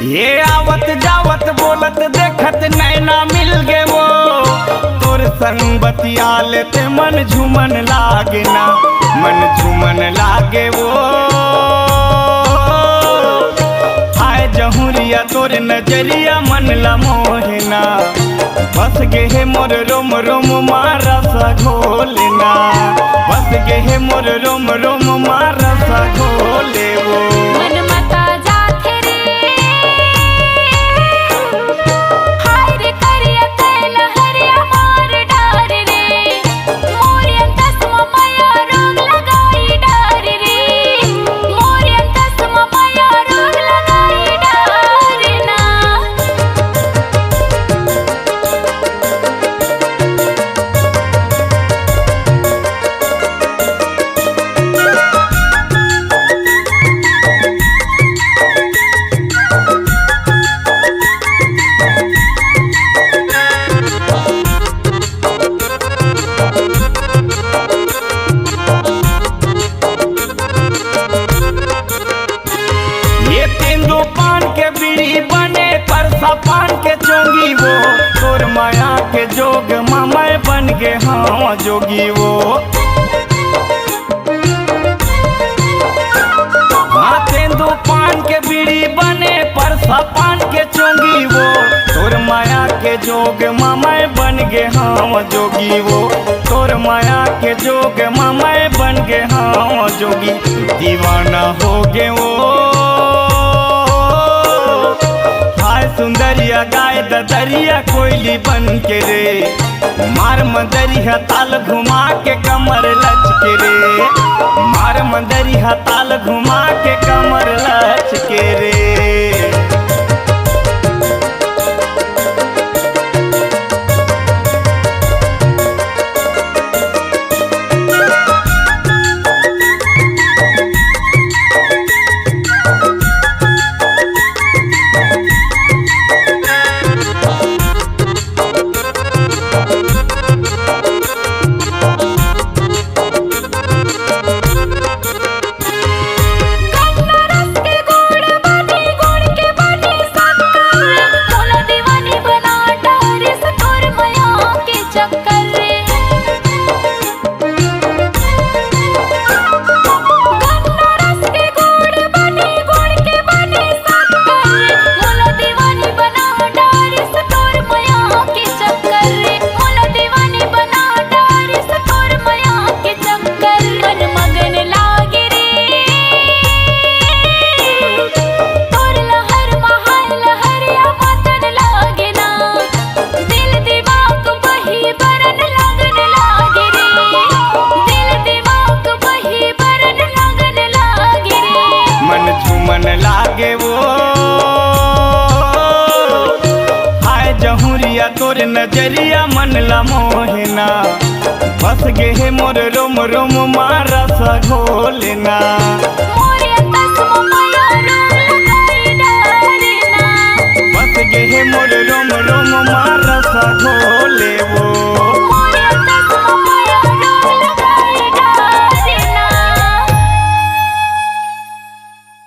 ये आवत जावत बोलत देखत नैना मिल गे वो, तोर संग बतिया लेते मन झूमन लागे ना, मन झूमन लागे वो। आए जहुरिया तोर नजरिया मन ला मोहना, बस गे है मोर रोम रोम मारा सा घोलना, बस गे है मोर रोम रोम मारा सा घोले वो। मन मता जाथे रे हाय रे करिया कैल हरिया मार डार रे, मोरिया तस्मा माया रोग लगाई डार रे, मोरिया तस्मा माया रोग लगाई डार ना। ये तेंदु पान के बीड़ी बने परसा पान के चोंगी वो, तोर माया के जोग मामय बन गे हाँ जोगी वो। हाँ तेंदु पान के बीड़ी बने परसा पान के चोंगी वो, तोर माया के जोग मामय बन गे हाँ जोगी वो, तोर माया के जोग मामय बन गे हाँ जोगी। दीवाना हो गे वो सुंदरिया गाय दरिया कोयली बन के रे, मार मदरिया ताल घुमा के कमर लचके रे, मार मदरिया ताल घुमा के कमर लचके रे। मन लागे वो हाय जहुरिया तोर नजरिया मन ला मोहना, बस गे है मोर रोम रोम मारा सा घोलना, मोरिया तस्मा माया रोग लगाई डार ना। बस गे है मोर रोम रोम मारा सा घोले वो।